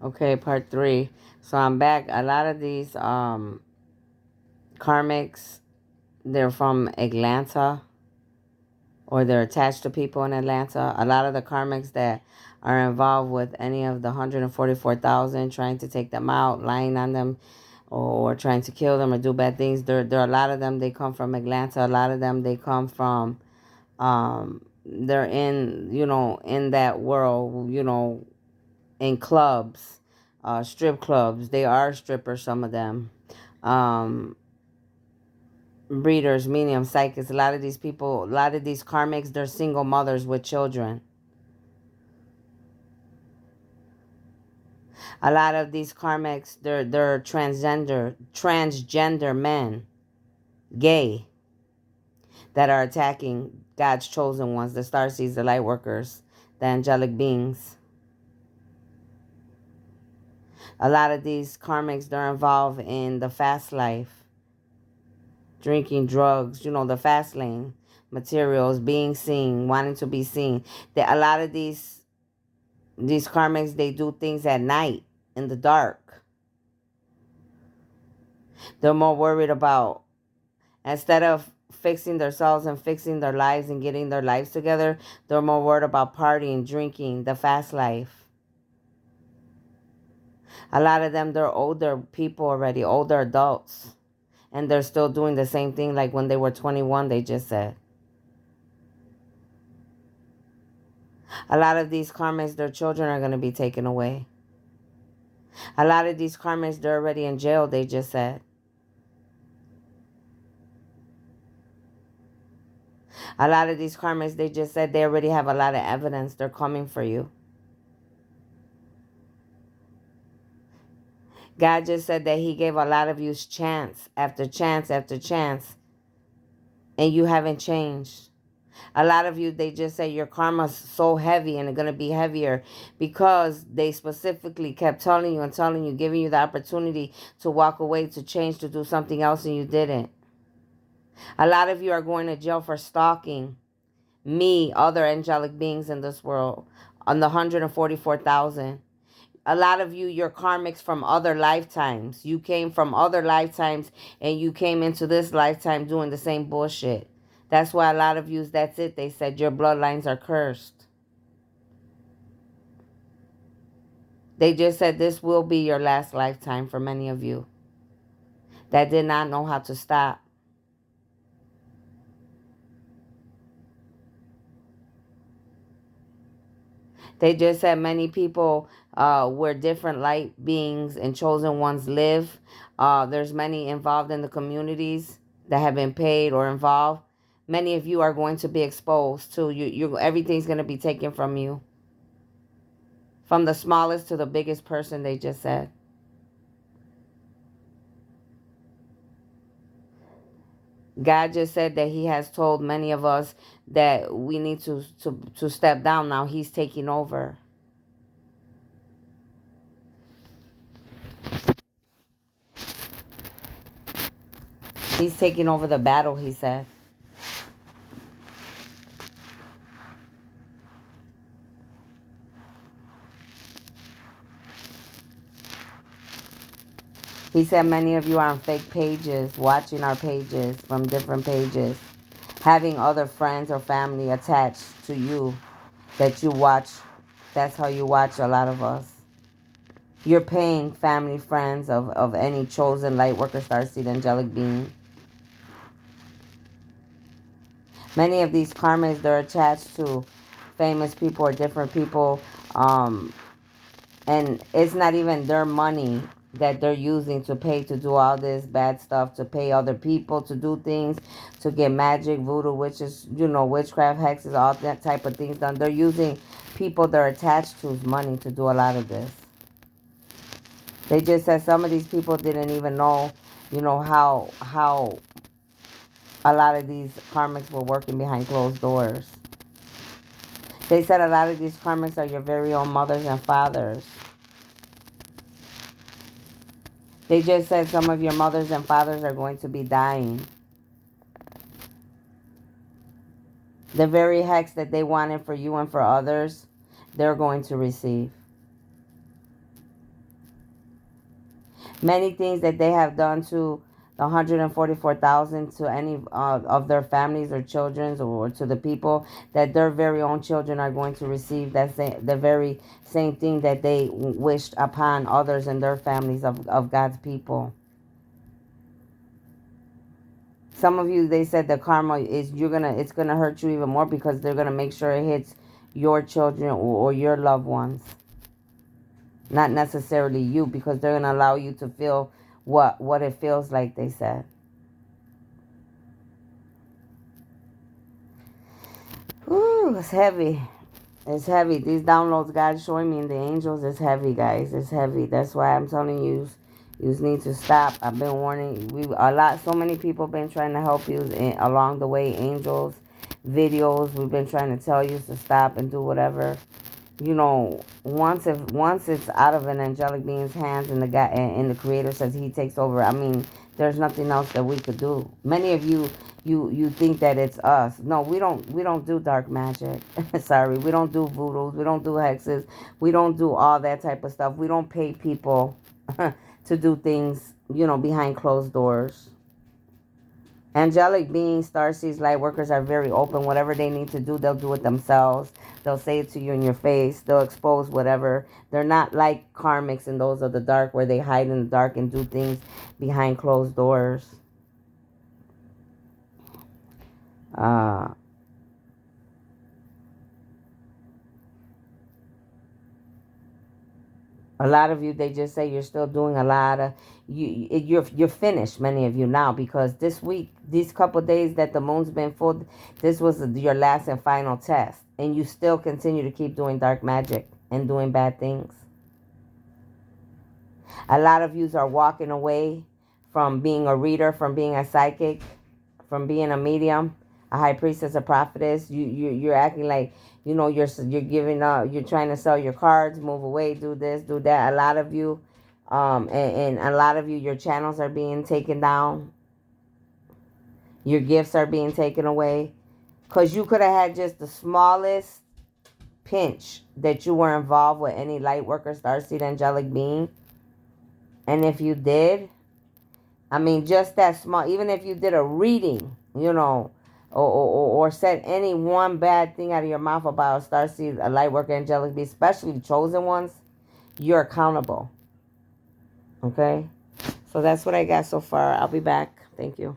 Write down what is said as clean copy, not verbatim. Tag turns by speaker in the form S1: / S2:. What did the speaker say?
S1: Okay, part 3. So I'm back. A lot of these karmics, they're from Atlanta, or they're attached to people in Atlanta. A lot of the karmics that are involved with any of the 144,000 trying to take them out, lying on them, or trying to kill them or do bad things. There are a lot of them. They come from Atlanta. A lot of them they come from they're in, in that world, in clubs, strip clubs. They are strippers, some of them. Um, Breeders, mediums, psychics. A lot of these people, a lot of these karmics, they're single mothers with children. A lot of these karmics, they're transgender men, gay, that are attacking God's chosen ones, the starseeds, the light workers, the angelic beings. A lot of these karmics, they're involved in the fast life, drinking, drugs, the fast lane, materials, being seen, wanting to be seen. A lot of these karmics, they do things at night, in the dark. They're more worried about, instead of fixing themselves and fixing their lives and getting their lives together, they're more worried about partying, drinking, the fast life. A lot of them, they're older people already, older adults, and they're still doing the same thing like when they were 21, they just said. A lot of these karmics, their children are going to be taken away. A lot of these karmics, they're already in jail, they just said. A lot of these karmics, they just said they already have a lot of evidence. They're coming for you. God just said that he gave a lot of you chance after chance after chance, and you haven't changed. A lot of you, they just say your karma's so heavy and it's going to be heavier because they specifically kept telling you and telling you, giving you the opportunity to walk away, to change, to do something else, and you didn't. A lot of you are going to jail for stalking me, other angelic beings in this world, on the 144,000. A lot of you, you're karmics from other lifetimes. You came from other lifetimes and you came into this lifetime doing the same bullshit. That's why a lot of you, that's it. They said your bloodlines are cursed. They just said this will be your last lifetime for many of you that did not know how to stop. They just said many people where different light beings and chosen ones live. There's many involved in the communities that have been paid or involved. Many of you are going to be exposed to you. Everything's going to be taken from you, from the smallest to the biggest person. They just said. God just said that He has told many of us that we need to step down now. He's taking over. He's taking over the battle, He said. He said many of you are on fake pages, watching our pages from different pages, having other friends or family attached to you that you watch. That's how you watch a lot of us. You're paying family, friends of any chosen light worker, starseed, angelic being. Many of these karmas, they're attached to famous people or different people. And it's not even their money that they're using to pay to do all this bad stuff, to pay other people to do things, to get magic, voodoo, witches, witchcraft, hexes, all that type of things done. They're using people they're attached to's money to do a lot of this. They just said some of these people didn't even know, how a lot of these karmics were working behind closed doors. They said a lot of these karmics are your very own mothers and fathers. They just said some of your mothers and fathers are going to be dying. The very hex that they wanted for you and for others, they're going to receive. Many things that they have done to the 144,000 to any of their families or children, or to the people, that their very own children are going to receive the very same thing that they wished upon others and their families of God's people. Some of you, they said the karma is it's gonna hurt you even more, because they're gonna make sure it hits your children or your loved ones, not necessarily you, because they're gonna allow you to feel what it feels like. They said. Ooh, it's heavy. It's heavy. These downloads God's showing me in the angels is heavy, guys. It's heavy. That's why I'm telling you, you need to stop. I've been warning so many people been trying to help you along the way. Angels, videos. We've been trying to tell you to stop and do whatever. You know, once it's out of an angelic being's hands, and the guy and the Creator says He takes over, I mean, there's nothing else that we could do. Many of you think that it's us. No, we don't do dark magic. Sorry, we don't do voodoos, we don't do hexes, we don't do all that type of stuff. We don't pay people to do things, behind closed doors. Angelic beings, starseeds, light workers are very open. Whatever they need to do, they'll do it themselves. They'll say it to you in your face. They'll expose whatever. They're not like karmics and those of the dark, where they hide in the dark and do things behind closed doors. A lot of you, they just say you're still doing a lot of, you're finished, many of you now, because this week, these couple of days that the moon's been full, this was your last and final test, and you still continue to keep doing dark magic and doing bad things. A lot of you are walking away from being a reader, from being a psychic, from being a medium, a high priestess, a prophetess. You're acting like, you're giving up. You're trying to sell your cards, move away, do this, do that. A lot of you, and a lot of you, your channels are being taken down. Your gifts are being taken away, because you could have had just the smallest pinch that you were involved with any light worker, starseed, angelic being. And if you did, I mean, just that small, even if you did a reading, or said any one bad thing out of your mouth about a starseed, a light worker, angelic being, especially the chosen ones, you're accountable. Okay? So that's what I got so far. I'll be back. Thank you.